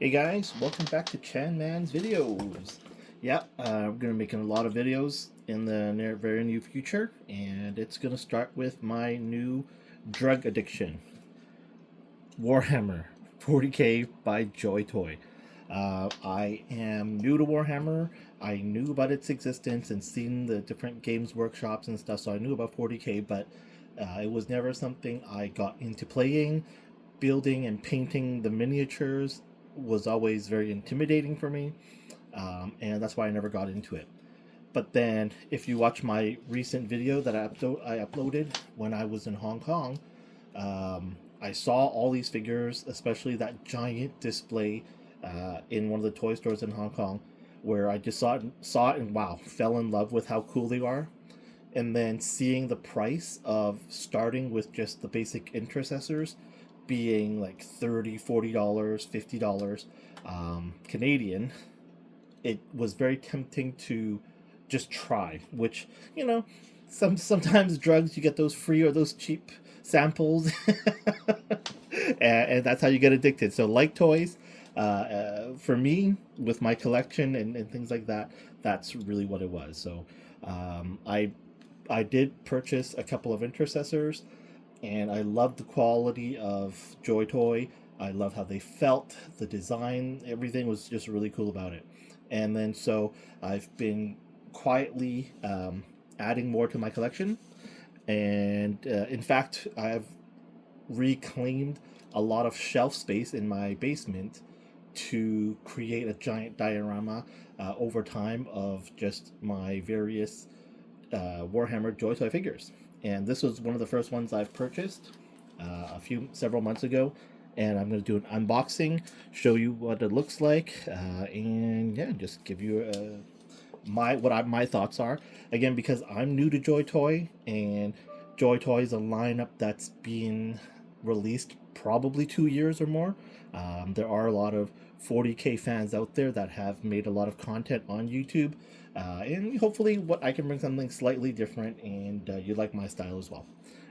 Hey guys, welcome back to Chan Man's videos. Yeah, we're gonna be making a lot of videos in the very near future, and it's gonna start with my new drug addiction, Warhammer 40K by JOYTOY. I am new to Warhammer. I knew about its existence and seen the different games workshops and stuff, so I knew about 40K, but it was never something I got into playing. Building and painting the miniatures was always very intimidating for me, and that's why I never got into it. But then, if you watch my recent video that I uploaded when I was in Hong Kong, I saw all these figures, especially that giant display in one of the toy stores in Hong Kong, where I just saw it and wow, fell in love with how cool they are. And then seeing the price of starting with just the basic intercessors being like $30, $40, $50 Canadian, it was very tempting to just try. Which, you know, sometimes drugs you get those free or those cheap samples, and that's how you get addicted. So like toys, for me with my collection and things like that, that's really what it was. So I did purchase a couple of intercessors, and I loved the quality of JOYTOY. I love how they felt, the design, everything was just really cool about it. And then so I've been quietly adding more to my collection, and in fact, I've reclaimed a lot of shelf space in my basement to create a giant diorama over time of just my various Warhammer JOYTOY figures. And this was one of the first ones I've purchased several months ago. And I'm going to do an unboxing, show you what it looks like, and yeah, just give you my thoughts are. Again, because I'm new to JOYTOY, and JOYTOY is a lineup that's been released probably 2 years or more. There are a lot of 40K fans out there that have made a lot of content on YouTube, and hopefully what I can bring something slightly different, and you like my style as well.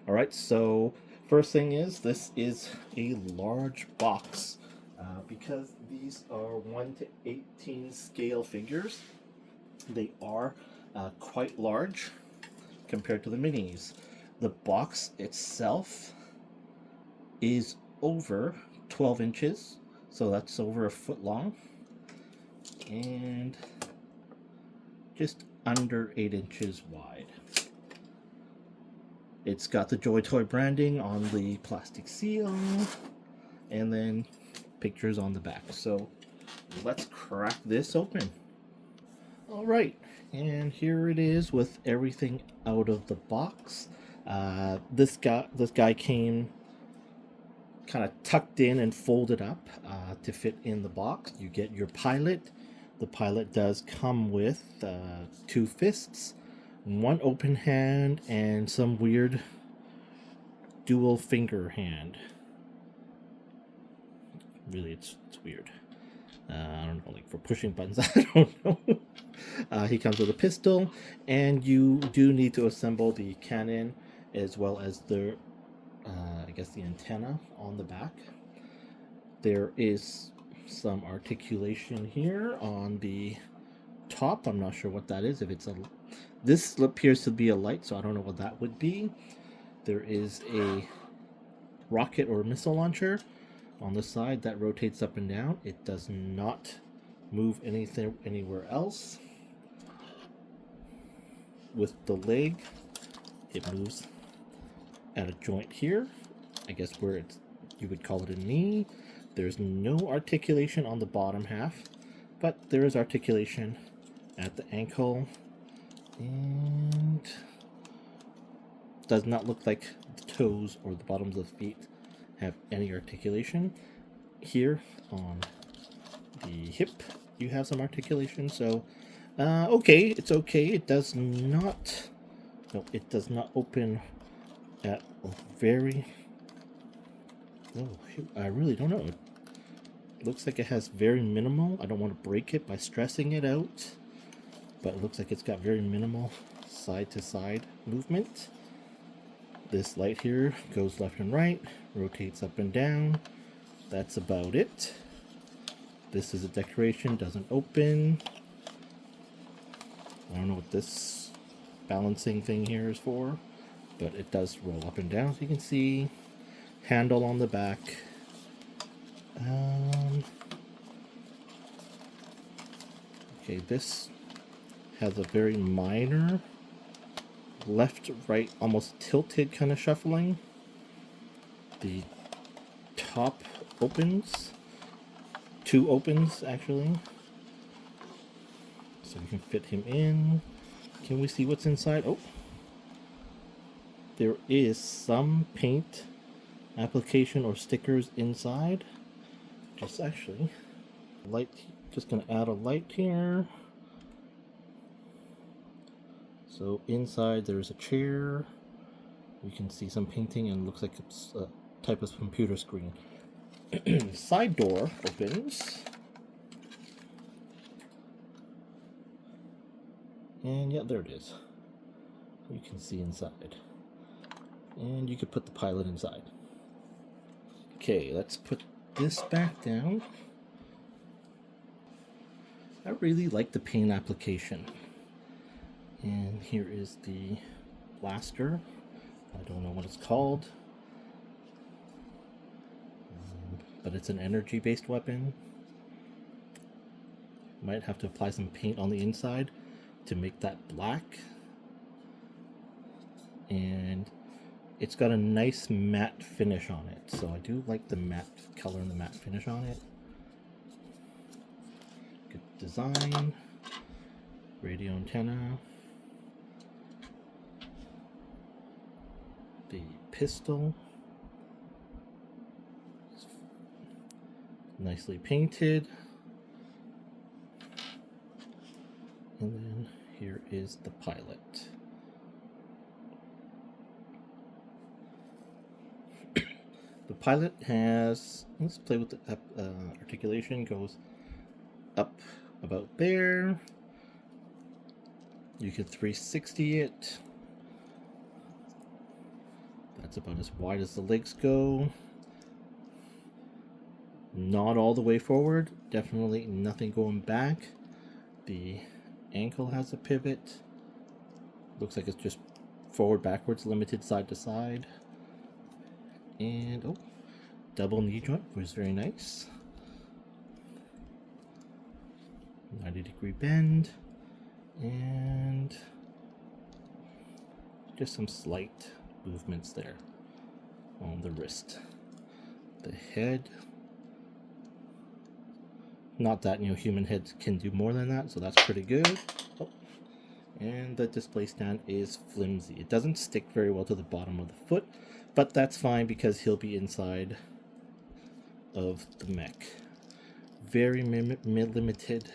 All right, so first thing is, this is a large box, because these are 1 to 18 scale figures. They are quite large compared to the minis. The box itself is over 12 inches, so that's over a foot long, and just under 8 inches wide. It's got the JOYTOY branding on the plastic seal, and then pictures on the back. So let's crack this open. All right, and here it is with everything out of the box. This guy came kind of tucked in and folded up to fit in the box. You get your pilot. The pilot does come with 2 fists, 1 open hand, and some weird dual finger hand. Really, it's weird. I don't know, like for pushing buttons, I don't know. He comes with a pistol, and you do need to assemble the cannon as well as the, I guess, the antenna on the back. There is some articulation here on the top. I'm not sure what that is. If it's a, this appears to be a light, so I don't know what that would be. There is a rocket or missile launcher on the side that rotates up and down. It does not move anything anywhere else. With the leg, it moves at a joint here, I guess where it's, you would call it a knee. There's no articulation on the bottom half, but there is articulation at the ankle, and does not look like the toes or the bottoms of the feet have any articulation. Here on the hip, you have some articulation, so okay, it's okay. It does not, no, it does not open at a very, oh, I really don't know. It looks like it has very minimal, I don't want to break it by stressing it out, but it looks like it's got very minimal side to side movement. This light here goes left and right, rotates up and down. That's about it. This is a decoration, doesn't open. I don't know what this balancing thing here is for, but it does roll up and down, so you can see. Handle on the back. Okay, this has a very minor left, right, almost tilted kind of shuffling. The top opens. Two opens, actually. So we can fit him in. Can we see what's inside? Oh. There is some paint application or stickers inside. Just actually, light, just gonna add a light here. So inside there's a chair. You can see some painting and it looks like it's a type of computer screen. Side door opens. And yeah, there it is. You can see inside. And you could put the pilot inside. Okay, let's put this back down. I really like the paint application. And here is the blaster. I don't know what it's called. But it's an energy-based weapon. Might have to apply some paint on the inside to make that black. And it's got a nice matte finish on it, so I do like the matte color and the matte finish on it. Good design. Radio antenna. The pistol. Nicely painted. And then here is the pilot. The pilot has, let's play with the articulation, goes up about there. You can 360 it. That's about as wide as the legs go. Not all the way forward, definitely nothing going back. The ankle has a pivot. Looks like it's just forward, backwards, limited side to side. And oh, double knee joint was very nice. 90-degree bend. And just some slight movements there on the wrist. The head. Not that, human heads can do more than that, so that's pretty good. Oh. And the display stand is flimsy. It doesn't stick very well to the bottom of the foot, but that's fine because he'll be inside of the mech. Very limited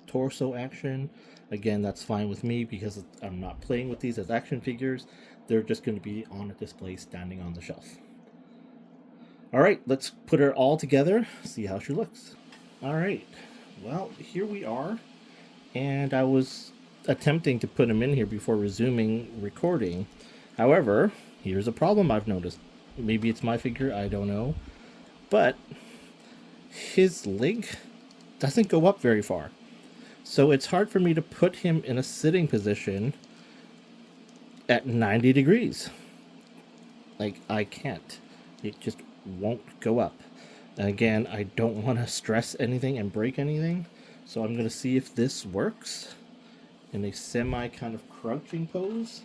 torso action. Again, that's fine with me because I'm not playing with these as action figures. They're just going to be on a display standing on the shelf. Alright, let's put her all together, see how she looks. Alright, well, here we are. And I was attempting to put him in here before resuming recording. However, here's a problem I've noticed. Maybe it's my figure, I don't know. But his leg doesn't go up very far. So it's hard for me to put him in a sitting position at 90 degrees. Like, I can't. It just won't go up. And again, I don't want to stress anything and break anything. So I'm going to see if this works in a semi kind of crouching pose.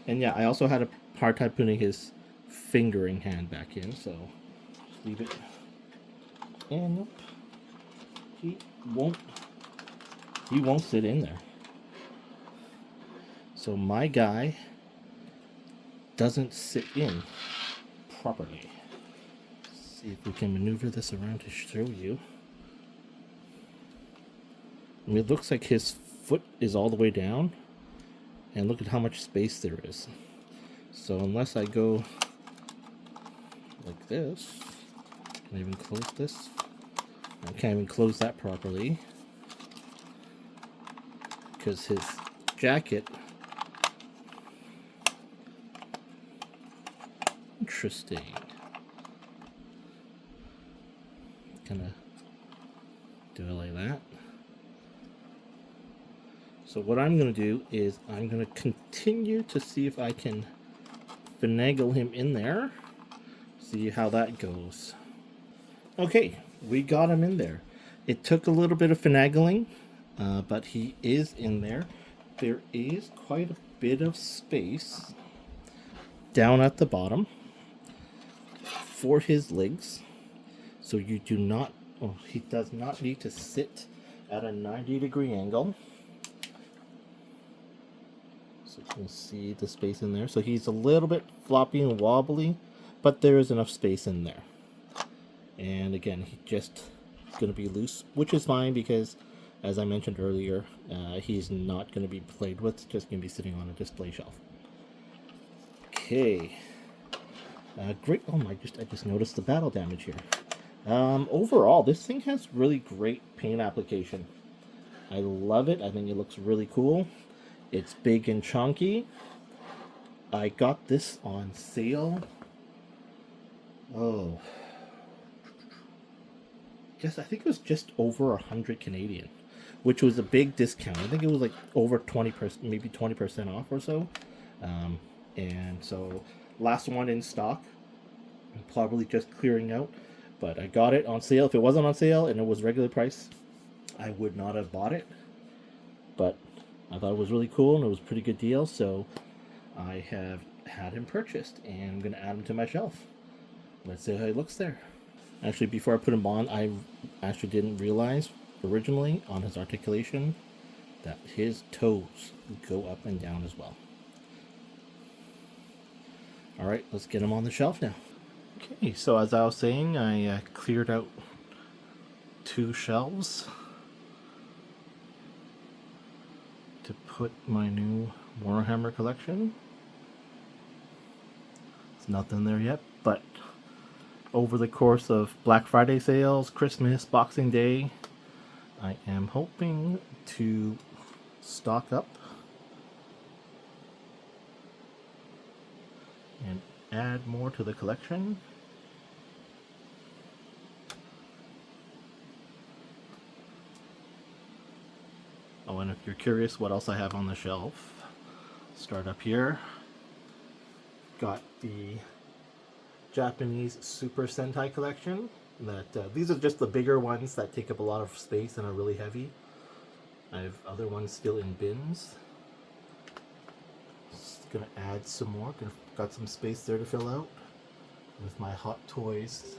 And yeah, I also had a hard time putting his fingering hand back in, so just leave it. And nope, he won't sit in there. So my guy doesn't sit in properly. Let's see if we can maneuver this around to show you. I mean, it looks like his foot is all the way down. And look at how much space there is. So unless I go like this, can I even close this? I can't even close that properly because his jacket Interesting. Kind of do it like that. So what I'm going to do is I'm going to continue to see if I can finagle him in there. See how that goes. Okay, we got him in there. It took a little bit of finagling, but he is in there. There is quite a bit of space down at the bottom for his legs. So you do not, he does not need to sit at a 90-degree angle. So you can see the space in there. So he's a little bit floppy and wobbly, but there is enough space in there. And again, he's just going to be loose, which is fine because, as I mentioned earlier, he's not going to be played with, just going to be sitting on a display shelf. Okay. Great. Oh my, I just noticed the battle damage here. Overall, this thing has really great paint application. I love it. I think it looks really cool. It's big and chunky. I got this on sale. Oh. I think it was just over 100 Canadian, which was a big discount. I think it was like over 20%, maybe 20% off or so. And so last one in stock, probably just clearing out, but I got it on sale. If it wasn't on sale and it was regular price, I would not have bought it, but I thought it was really cool and it was a pretty good deal. So I have had him purchased and I'm going to add him to my shelf. Let's see how he looks there. Actually, before I put him on, I actually didn't realize originally on his articulation that his toes go up and down as well. All right, let's get him on the shelf now. Okay, so as I was saying, I cleared out 2 shelves to put my new Warhammer collection. There's nothing there yet, but over the course of Black Friday sales, Christmas, Boxing Day, I am hoping to stock up and add more to the collection. Oh, and if you're curious what else I have on the shelf, start up here. Got the Japanese Super Sentai collection. These are just the bigger ones that take up a lot of space and are really heavy. I have other ones still in bins. Just gonna add some more. Got some space there to fill out with my Hot Toys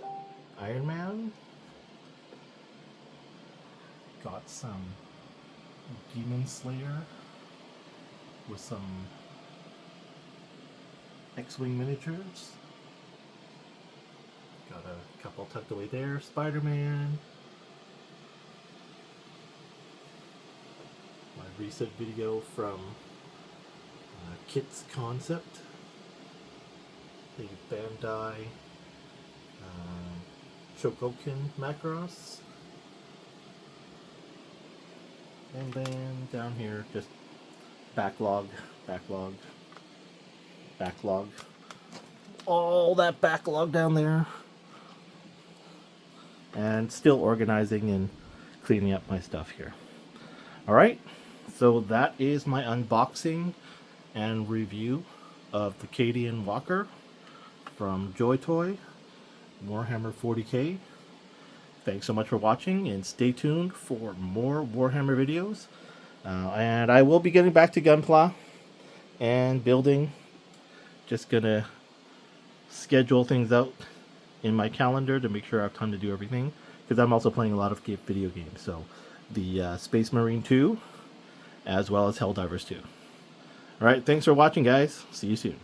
Iron Man. Got some Demon Slayer with some X-Wing miniatures. Got a couple tucked away there. Spider-Man. My recent video from Kit's Concept. The Bandai Shokoken Macross. And then down here, just backlog. All that backlog down there. And still organizing and cleaning up my stuff here. Alright, so that is my unboxing and review of the CADIAN Walker from JOYTOY, Warhammer 40K. Thanks so much for watching, and stay tuned for more Warhammer videos. And I will be getting back to Gunpla and building. Just gonna schedule things out in my calendar to make sure I have time to do everything, because I'm also playing a lot of video games. So the Space Marine 2 as well as Helldivers 2. Alright, thanks for watching, guys. See you soon.